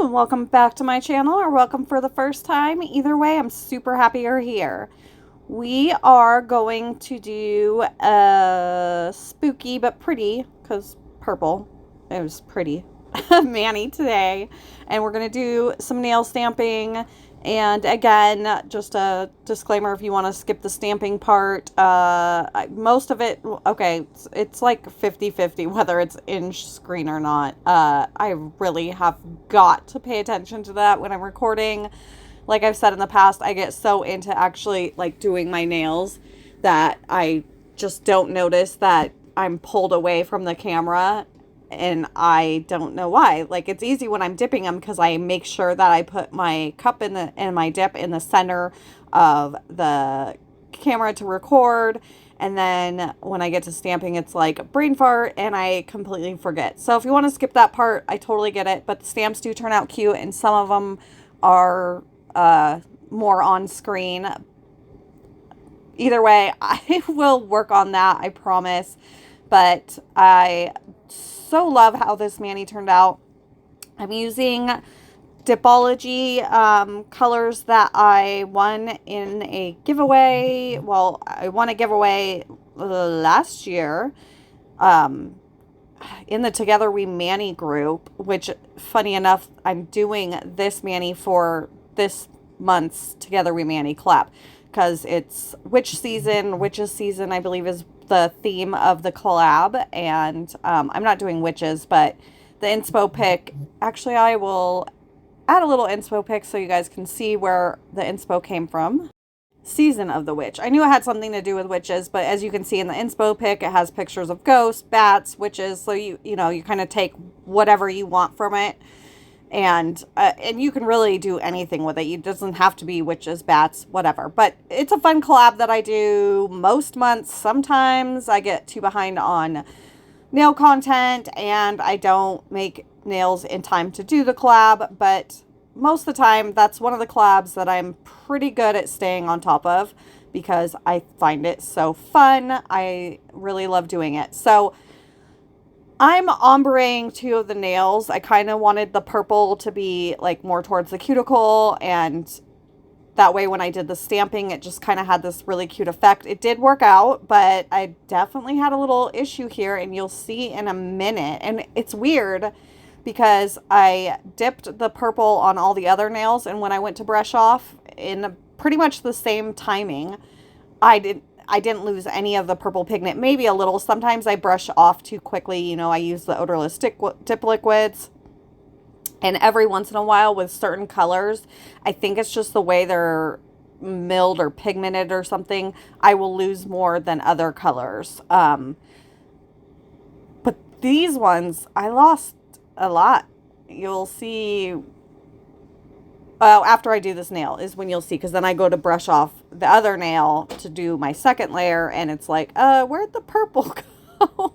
Hello and welcome back to my channel, or welcome for the first time. Either way, I'm super happy you're here. We are going to do a spooky but pretty, because purple, it was pretty, mani today. And we're going to do some nail stamping. And again, just a disclaimer, if you want to skip the stamping part, most of it, okay, it's like 50-50 whether it's in screen or not. I really have got to pay attention to that when I'm recording. Like I've said in the past, I get so into actually like doing my nails that I just don't notice that I'm pulled away from the camera, and I don't know why. Like, it's easy when I'm dipping them because I make sure that I put my cup and my dip in the center of the camera to record. And then when I get to stamping, it's like brain fart and I completely forget. So if you want to skip that part, I totally get it. But the stamps do turn out cute, and some of them are more on screen. Either way, I will work on that, I promise. But I so love how this mani turned out. I'm using Dipology colors that I won in a giveaway. Well, I won a giveaway last year in the Together We Mani group, which, funny enough, I'm doing this mani for this month's Together We Mani collab, because it's witches season, I believe, is the theme of the collab. And I'm not doing witches, but the inspo pic, actually I will add a little inspo pic so you guys can see where the inspo came from. Season of the Witch. I knew it had something to do with witches, but as you can see in the inspo pic, it has pictures of ghosts, bats, witches, so you know, you kind of take whatever you want from it. And you can really do anything with it. It doesn't have to be witches, bats, whatever. But it's a fun collab that I do most months. Sometimes I get too behind on nail content and I don't make nails in time to do the collab. But most of the time, that's one of the collabs that I'm pretty good at staying on top of, because I find it so fun. I really love doing it. So I'm ombreing two of the nails. I kind of wanted the purple to be like more towards the cuticle, and that way when I did the stamping, it just kind of had this really cute effect. It did work out, but I definitely had a little issue here, and you'll see in a minute. And it's weird because I dipped the purple on all the other nails, and when I went to brush off in pretty much the same timing, I didn't lose any of the purple pigment, maybe a little. Sometimes I brush off too quickly. You know, I use the odorless dip liquids. And every once in a while with certain colors, I think it's just the way they're milled or pigmented or something, I will lose more than other colors. But these ones, I lost a lot. You'll see. After I do this nail is when you'll see, because then I go to brush off the other nail to do my second layer, and it's like, where'd the purple go?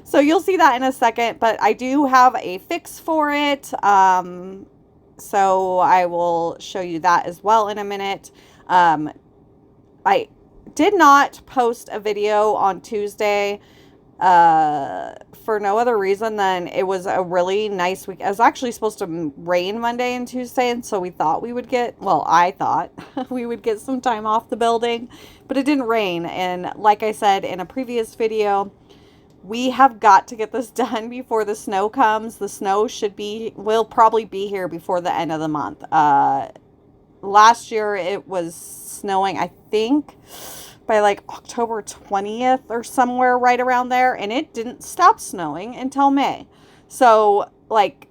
So you'll see that in a second, but I do have a fix for it. So I will show you that as well in a minute. I did not post a video on Tuesday for no other reason than it was a really nice week. It was actually supposed to rain Monday and Tuesday, and so we thought we would get, well, I thought we would get some time off the building, but it didn't rain. And like I said in a previous video, we have got to get this done before the snow comes. The snow will probably be here before the end of the month. Last year it was snowing, I think, by like October 20th or somewhere right around there, and it didn't stop snowing until May. So like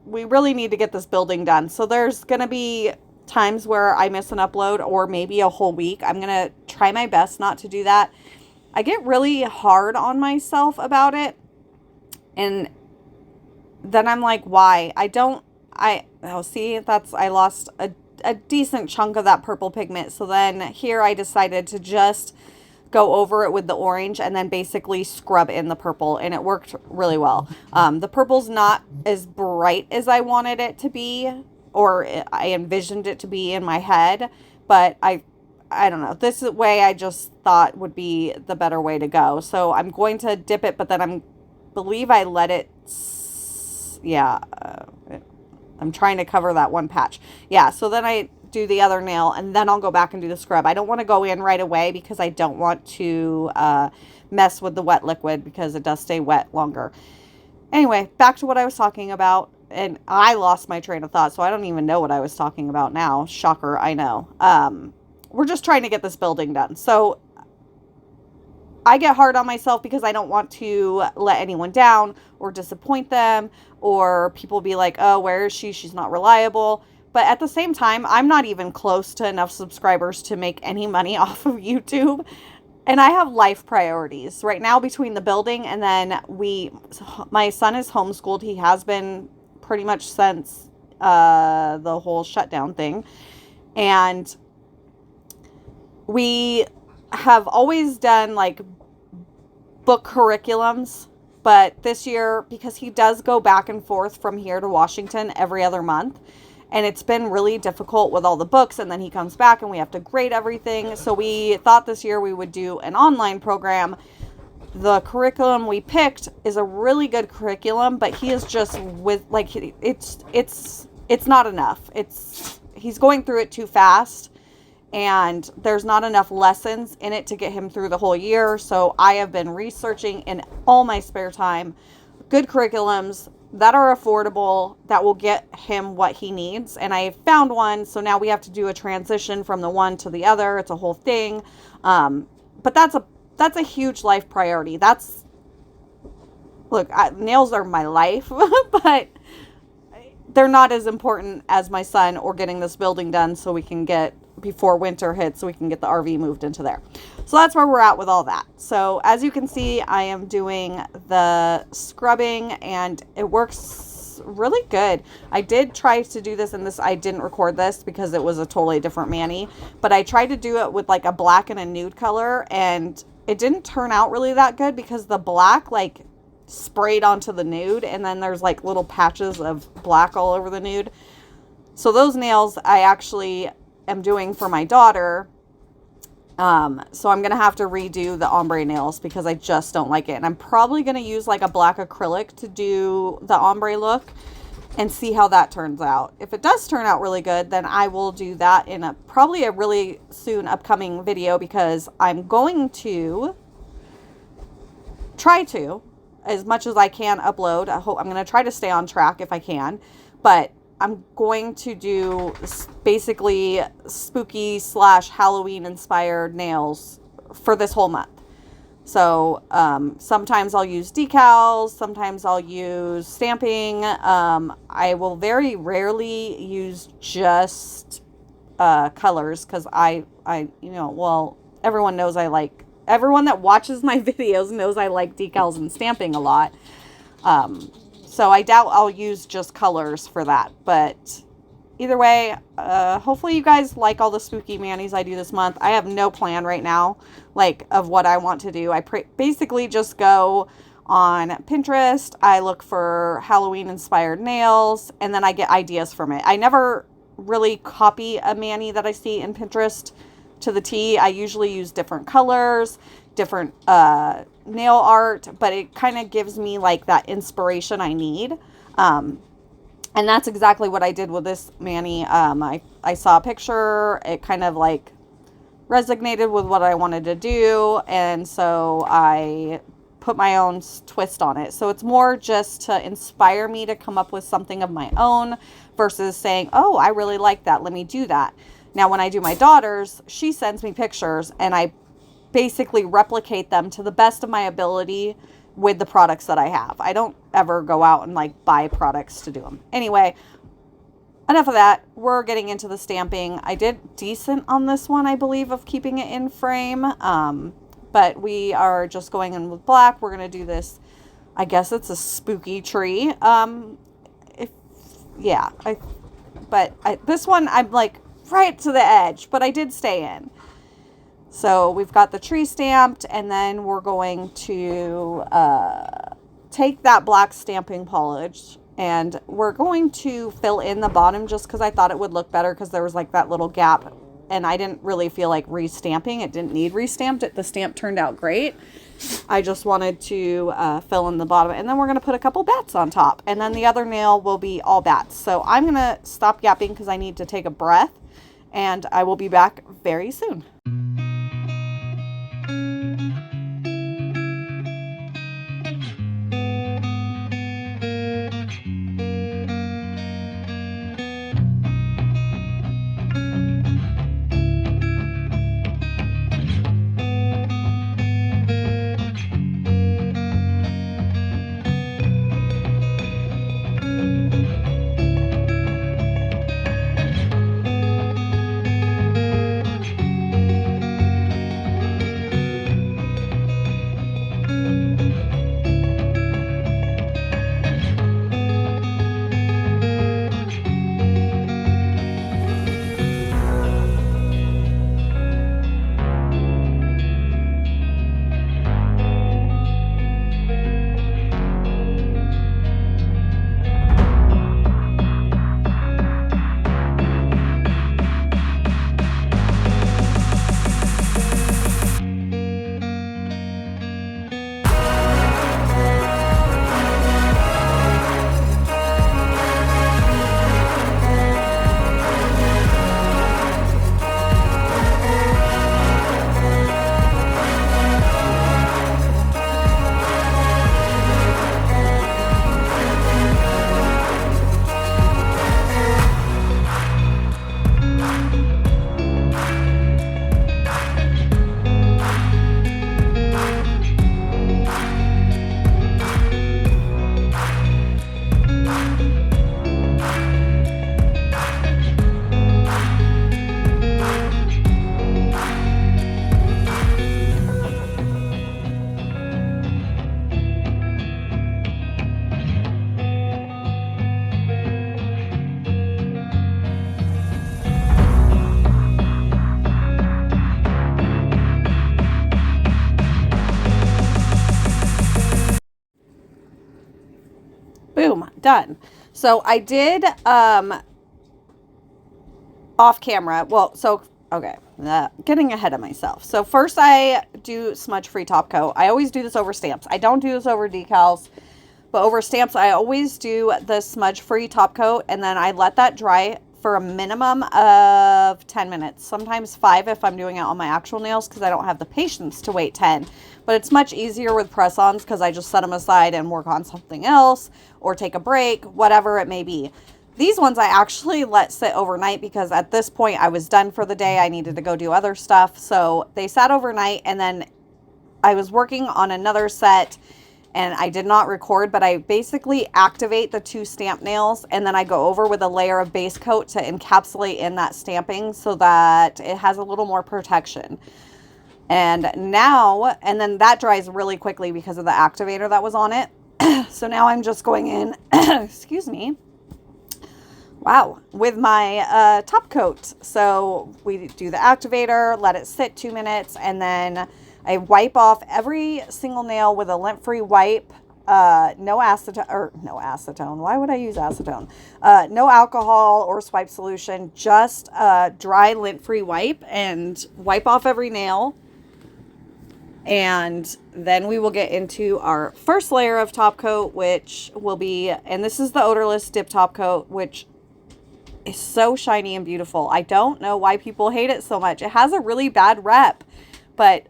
we really need to get this building done. So there's gonna be times where I miss an upload, or maybe a whole week. I'm gonna try my best not to do that. I get really hard on myself about it, and then I'm like, why? I lost a decent chunk of that purple pigment. So then here I decided to just go over it with the orange and then basically scrub in the purple, and it worked really well. The purple's not as bright as I wanted it to be, or I envisioned it to be in my head, but I don't know. This way I just thought would be the better way to go. So I'm going to dip it, but then believe I let it, yeah, I'm trying to cover that one patch. Yeah, so then I do the other nail, and then I'll go back and do the scrub. I don't want to go in right away because I don't want to mess with the wet liquid because it does stay wet longer. Anyway, back to what I was talking about, and I lost my train of thought, so I don't even know what I was talking about now. Shocker, I know. We're just trying to get this building done. So I get hard on myself because I don't want to let anyone down or disappoint them, or people be like, oh, where is she? She's not reliable. But at the same time, I'm not even close to enough subscribers to make any money off of YouTube. And I have life priorities right now between the building and then my son is homeschooled. He has been pretty much since the whole shutdown thing. And we have always done like book curriculums. But this year, because he does go back and forth from here to Washington every other month, and it's been really difficult with all the books, and then he comes back and we have to grade everything. So we thought this year we would do an online program. The curriculum we picked is a really good curriculum, but he is just with like it's not enough. He's going through it too fast, and there's not enough lessons in it to get him through the whole year. So I have been researching in all my spare time good curriculums that are affordable, that will get him what he needs. And I found one, so now we have to do a transition from the one to the other. It's a whole thing. But that's a huge life priority. Nails are my life, but they're not as important as my son or getting this building done so we can get, before winter hits, so we can get the RV moved into there. So that's where we're at with all that. So as you can see, I am doing the scrubbing and it works really good. I did try to do this, and I didn't record this because it was a totally different mani, but I tried to do it with like a black and a nude color, and it didn't turn out really that good because the black like sprayed onto the nude, and then there's like little patches of black all over the nude. So those nails I actually am doing for my daughter. So I'm going to have to redo the ombre nails because I just don't like it. And I'm probably going to use like a black acrylic to do the ombre look and see how that turns out. If it does turn out really good, then I will do that in probably a really soon upcoming video, because I'm going to try to, as much as I can, upload. I'm going to try to stay on track if I can, but I'm going to do basically spooky / Halloween inspired nails for this whole month. So sometimes I'll use decals, sometimes I'll use stamping. I will very rarely use just colors, because everyone knows everyone that watches my videos knows I like decals and stamping a lot. So I doubt I'll use just colors for that. But either way, hopefully you guys like all the spooky manis I do this month. I have no plan right now, of what I want to do. I basically just go on Pinterest. I look for Halloween inspired nails, and then I get ideas from it. I never really copy a mani that I see in Pinterest to the T. I usually use different colors, different nail art, but it kind of gives me that inspiration I need. And that's exactly what I did with this mani. I saw a picture, it kind of resonated with what I wanted to do, and so I put my own twist on it. So it's more just to inspire me to come up with something of my own versus saying, oh, I really like that, let me do that. Now, when I do my daughter's, she sends me pictures, and I basically replicate them to the best of my ability with the products that I have. I don't ever go out and buy products to do them. Anyway, enough of that. We're getting into the stamping. I did decent on this one, I believe, of keeping it in frame. But we are just going in with black. We're going to do this, I guess it's a spooky tree. This one, I'm right to the edge, but I did stay in. So we've got the tree stamped, and then we're going to take that black stamping polish, and we're going to fill in the bottom just because I thought it would look better, because there was that little gap and I didn't really feel like restamping. It didn't need restamped. The stamp turned out great. I just wanted to fill in the bottom, and then we're going to put a couple bats on top, and then the other nail will be all bats. So I'm going to stop yapping because I need to take a breath, and I will be back very soon. Boom, done. So I did off camera. Well, so okay, getting ahead of myself. So first I do smudge free top coat. I always do this over stamps. I don't do this over decals, but over stamps I always do the smudge free top coat, and then I let that dry for a minimum of 10 minutes, sometimes 5 if I'm doing it on my actual nails, because I don't have the patience to wait 10. But it's much easier with press-ons because I just set them aside and work on something else or take a break, whatever it may be. These ones I actually let sit overnight because at this point I was done for the day. I needed to go do other stuff. So they sat overnight, and then I was working on another set and I did not record, but I basically activate the 2 stamp nails, and then I go over with a layer of base coat to encapsulate in that stamping so that it has a little more protection. And now, and then that dries really quickly because of the activator that was on it. So now I'm just going in, excuse me, wow, with my top coat. So we do the activator, let it sit 2 minutes, and then I wipe off every single nail with a lint-free wipe. No acetone. Why would I use acetone? No alcohol or swipe solution, just a dry lint-free wipe, and wipe off every nail. And then we will get into our first layer of top coat, which will be, and this is the odorless dip top coat, which is so shiny and beautiful. I don't know why people hate it so much. It has a really bad rep, but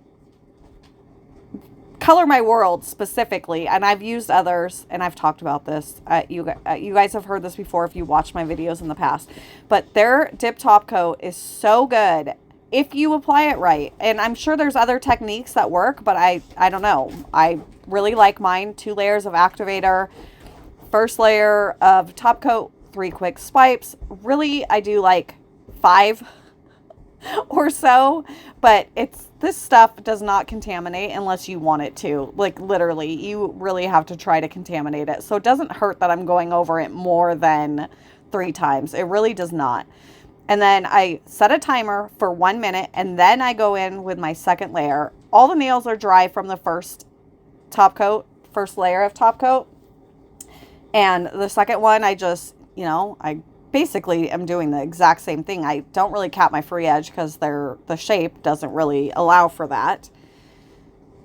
Color My World specifically, and I've used others, and I've talked about this. You guys have heard this before if you watched my videos in the past, but their dip top coat is so good if you apply it right. And I'm sure there's other techniques that work, but I don't know. I really like mine. 2 layers of activator, first layer of top coat, 3 quick swipes. Really, I do like 5 or so, but this stuff does not contaminate unless you want it to. Like, literally, you really have to try to contaminate it. So it doesn't hurt that I'm going over it more than 3 times. It really does not. And then I set a timer for 1 minute, and then I go in with my second layer. All the nails are dry from the first layer of top coat. And the second one, I just, I basically am doing the exact same thing. I don't really cap my free edge because the shape doesn't really allow for that.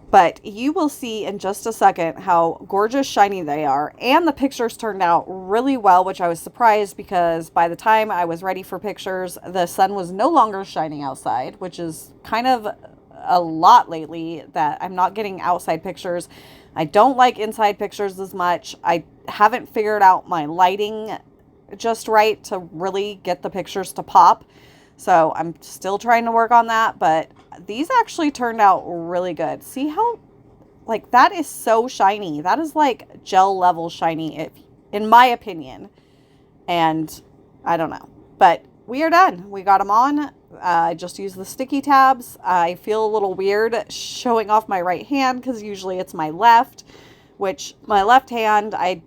But you will see in just a second how gorgeous shiny they are. And the pictures turned out really well, which I was surprised because by the time I was ready for pictures, the sun was no longer shining outside, which is kind of a lot lately that I'm not getting outside pictures. I don't like inside pictures as much. I haven't figured out my lighting just right to really get the pictures to pop. So I'm still trying to work on that, but these actually turned out really good. See how, like, that is so shiny. That is like gel level shiny, if, in my opinion. And I don't know, but we are done. We got them on. I just use the sticky tabs. I feel a little weird showing off my right hand because usually it's my left, which my left hand, I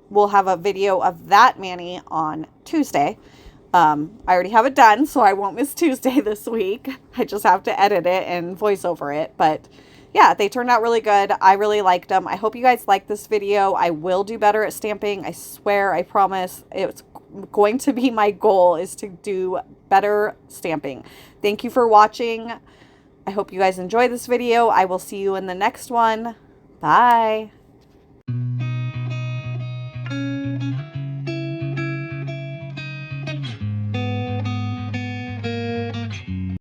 will have a video of that mani on Tuesday. I already have it done, so I won't miss Tuesday this week. I just have to edit it and voice over it. But yeah, they turned out really good. I really liked them. I hope you guys like this video. I will do better at stamping. I swear, I promise. It's going to be my goal is to do better stamping. Thank you for watching. I hope you guys enjoy this video. I will see you in the next one. Bye.